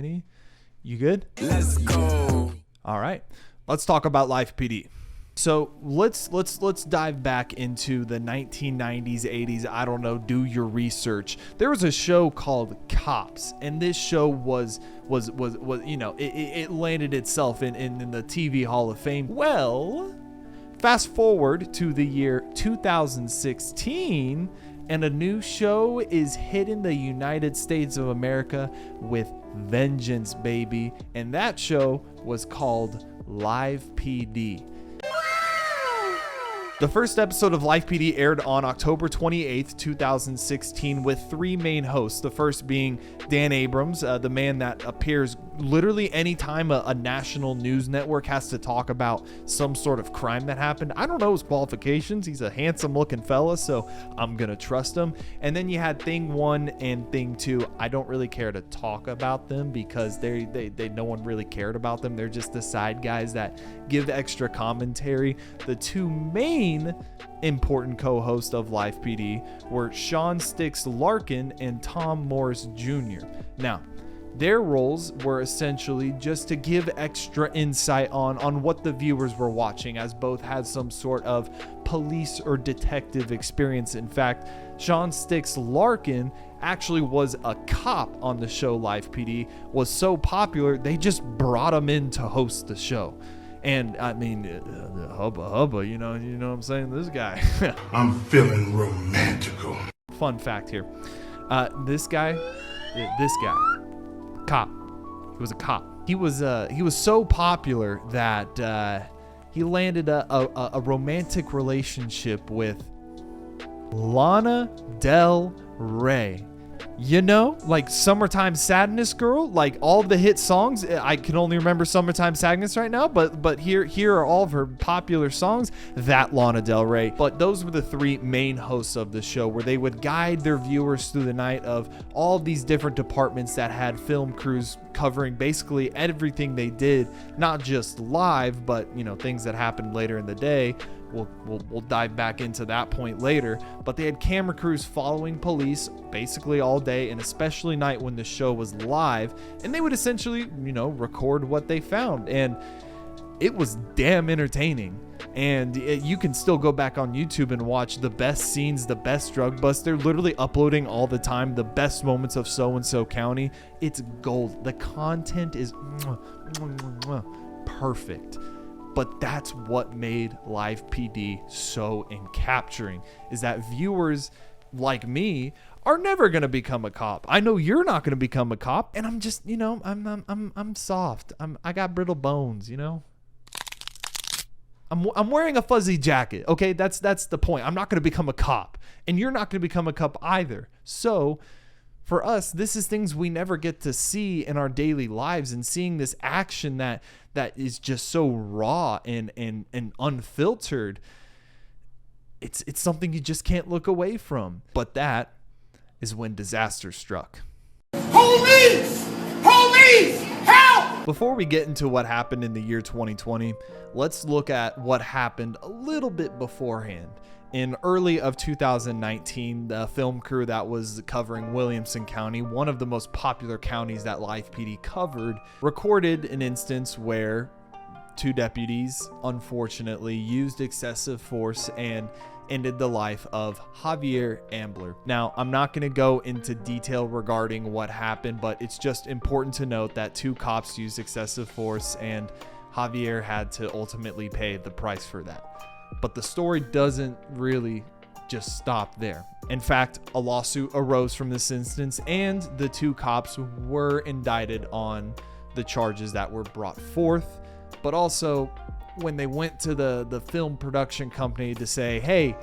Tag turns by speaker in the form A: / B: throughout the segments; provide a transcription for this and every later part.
A: Tiny. You good?
B: Let's go.
A: All right. Let's talk about Life PD. So let's dive back into the 1990s, 80s. I don't know. Do your research. There was a show called Cops, and this show was it landed itself in the TV Hall of Fame. Well, fast forward to the year 2016, and a new show is hitting the United States of America with vengeance, baby. And that show was called Live PD. The first episode of Life PD aired on October 28th, 2016 with three main hosts. The first being Dan Abrams, the man that appears literally anytime a national news network has to talk about some sort of crime that happened. I don't know his qualifications. He's a handsome looking fella, so I'm going to trust him. And then you had Thing 1 and Thing 2. I don't really care to talk about them because they no one really cared about them. They're just the side guys that give extra commentary. The two main important co-hosts of Life PD were Sean Sticks Larkin and Tom Morris Jr. Now, their roles were essentially just to give extra insight on what the viewers were watching, as both had some sort of police or detective experience. In fact, Sean Sticks Larkin actually was a cop on the show Life PD, was so popular they just brought him in to host the show. And I mean, hubba, you know what I'm saying? This guy.
B: I'm feeling romantical.
A: Fun fact here. This guy, cop. He was a cop. He was so popular that he landed a romantic relationship with Lana Del Rey. You know, like Summertime Sadness Girl, like all of the hit songs. I can only remember Summertime Sadness right now, but here are all of her popular songs. That Lana Del Rey. But those were the three main hosts of the show, where they would guide their viewers through the night of all of these different departments that had film crews covering basically everything they did, not just live, but things that happened later in the day. We'll dive back into that point later, but they had camera crews following police basically all day, and especially night when the show was live, and they would essentially record what they found, and it was damn entertaining. And you can still go back on YouTube and watch the best scenes, the best drug busts. They're literally uploading all the time the best moments of so-and-so county. It's gold. The content is perfect. But that's what made Live PD so capturing, is that viewers like me are never going to become a cop. I know you're not going to become a cop, and I'm just, I'm soft. I got brittle bones, I'm wearing a fuzzy jacket. Okay, that's the point. I'm not going to become a cop, and you're not going to become a cop either. So for us, this is things we never get to see in our daily lives, and seeing this action that is just so raw and unfiltered, it's something you just can't look away from. But that is when disaster struck.
B: Police! Police! Help!
A: Before we get into what happened in the year 2020, let's look at what happened a little bit beforehand. In early of 2019, the film crew that was covering Williamson County, one of the most popular counties that Live PD covered, recorded an instance where two deputies, unfortunately, used excessive force and ended the life of Javier Ambler. Now, I'm not going to go into detail regarding what happened, but it's just important to note that two cops used excessive force, and Javier had to ultimately pay the price for that. But the story doesn't really just stop there. In fact, a lawsuit arose from this instance, and the two cops were indicted on the charges that were brought forth. But also, when they went to the film production company to say, hey,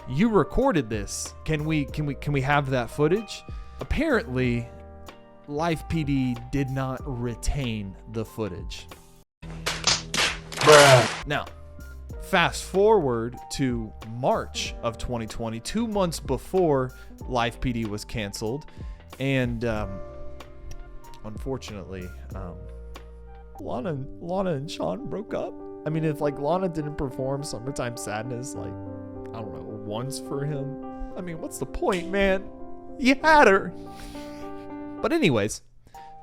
A: you recorded this, can we have that footage? Apparently, Live PD did not retain the footage.
B: Bruh.
A: Now, fast forward to March of 2020, 2 months before Live PD was canceled, and unfortunately, Lana and Sean broke up. I mean, if Lana didn't perform Summertime Sadness, I don't know, once for him, I mean, what's the point, man? You had her. But anyways,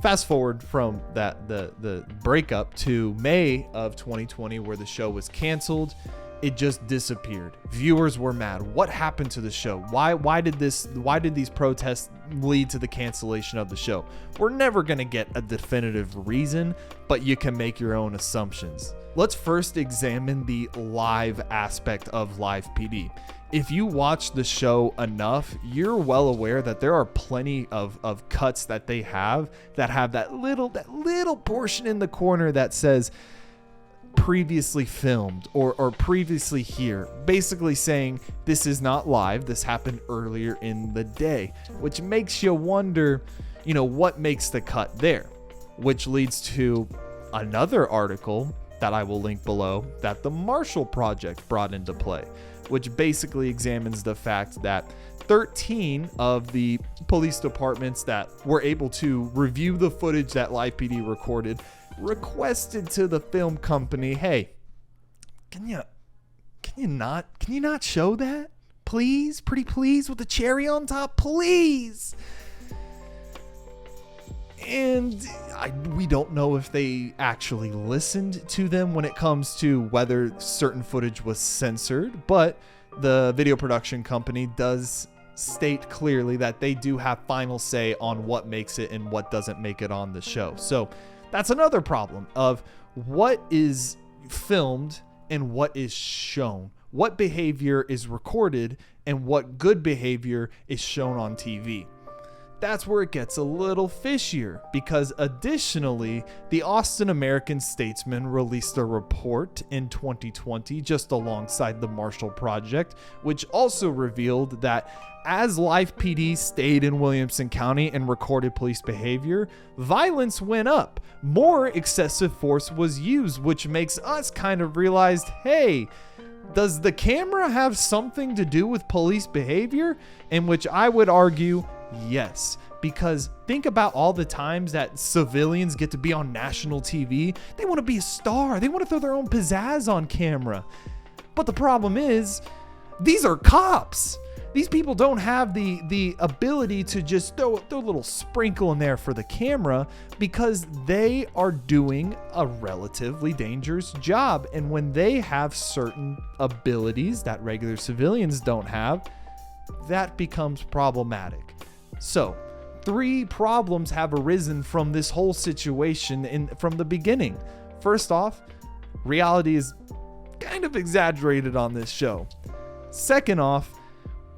A: Fast forward from the breakup to May of 2020, where the show was canceled. It just disappeared. Viewers were mad. What happened to the show? Why did these protests lead to the cancellation of the show? We're never going to get a definitive reason, but you can make your own assumptions. Let's first examine the live aspect of Live PD. If you watch the show enough, you're well aware that there are plenty of cuts that they have that little portion in the corner that says previously filmed or previously here, basically saying this is not live, this happened earlier in the day, which makes you wonder, what makes the cut there, which leads to another article that I will link below that the Marshall Project brought into play, which basically examines the fact that 13 of the police departments that were able to review the footage that Live PD recorded requested to the film company, hey, can you not show that? Please, pretty please, with the cherry on top, please. And we don't know if they actually listened to them when it comes to whether certain footage was censored, but the video production company does state clearly that they do have final say on what makes it and what doesn't make it on the show. So that's another problem of what is filmed and what is shown, what behavior is recorded and what good behavior is shown on TV. That's where it gets a little fishier, because additionally, the Austin American-Statesman released a report in 2020 just alongside the Marshall Project, which also revealed that as Live PD stayed in Williamson County and recorded police behavior, violence went up. More excessive force was used, which makes us kind of realize, hey, does the camera have something to do with police behavior? In which I would argue, yes, because think about all the times that civilians get to be on national TV. They want to be a star. They want to throw their own pizzazz on camera. But the problem is, these are cops. These people don't have the ability to just throw a little sprinkle in there for the camera, because they are doing a relatively dangerous job. And when they have certain abilities that regular civilians don't have, that becomes problematic. So 3 problems have arisen from this whole situation from the beginning. First off, reality is kind of exaggerated on this show. Second off,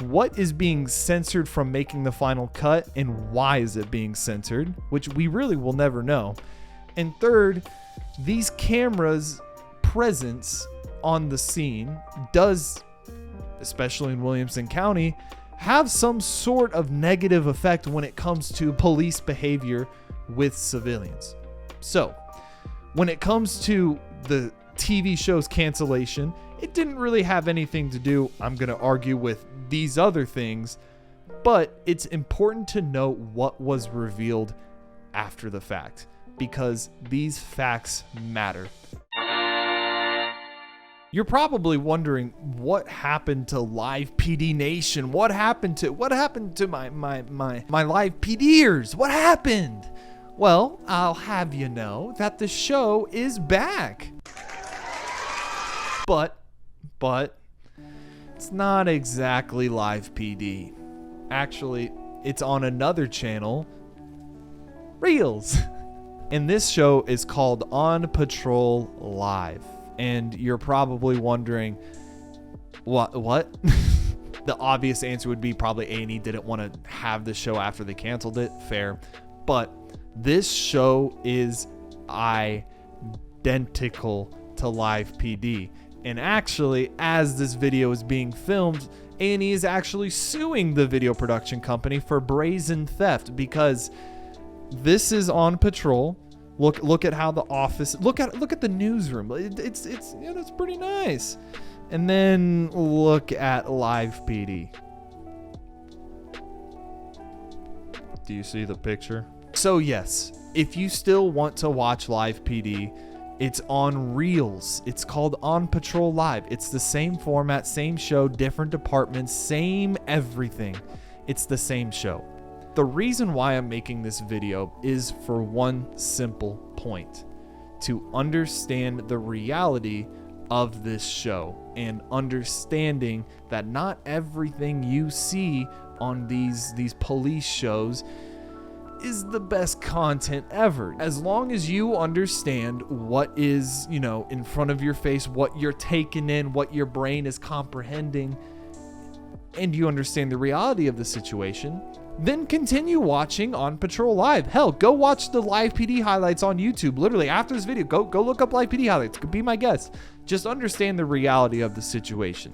A: what is being censored from making the final cut and why is it being censored, which we really will never know. And third, these cameras' presence on the scene does, especially in Williamson County, have some sort of negative effect when it comes to police behavior with civilians. So, when it comes to the TV show's cancellation, it didn't really have anything to do, I'm going to argue, with these other things, but it's important to note what was revealed after the fact, because these facts matter. You're probably wondering what happened to Live PD Nation? What happened to my Live PDers? What happened? Well, I'll have you know that the show is back. But it's not exactly Live PD. Actually, it's on another channel, Reels. And this show is called On Patrol Live. And you're probably wondering, what? The obvious answer would be probably A&E didn't want to have the show after they canceled it. Fair. But this show is identical to Live PD. And actually, as this video is being filmed, A&E is actually suing the video production company for brazen theft, because this is On Patrol. Look at how the office, look at the newsroom. It's pretty nice. And then look at Live PD. Do you see the picture? So yes, if you still want to watch Live PD, it's on Reels. It's called On Patrol Live. It's the same format, same show, different departments, same everything. It's the same show. The reason why I'm making this video is for one simple point: to understand the reality of this show, and understanding that not everything you see on these police shows is the best content ever. As long as you understand what is, in front of your face, what you're taking in, what your brain is comprehending, and you understand the reality of the situation, then continue watching On Patrol Live. Hell, go watch the Live PD highlights on YouTube. Literally, after this video, go look up Live PD highlights. Be my guest. Just understand the reality of the situation.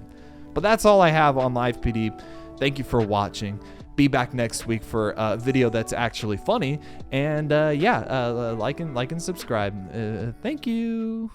A: But that's all I have on Live PD. Thank you for watching. Be back next week for a video that's actually funny. And like and subscribe. Thank you.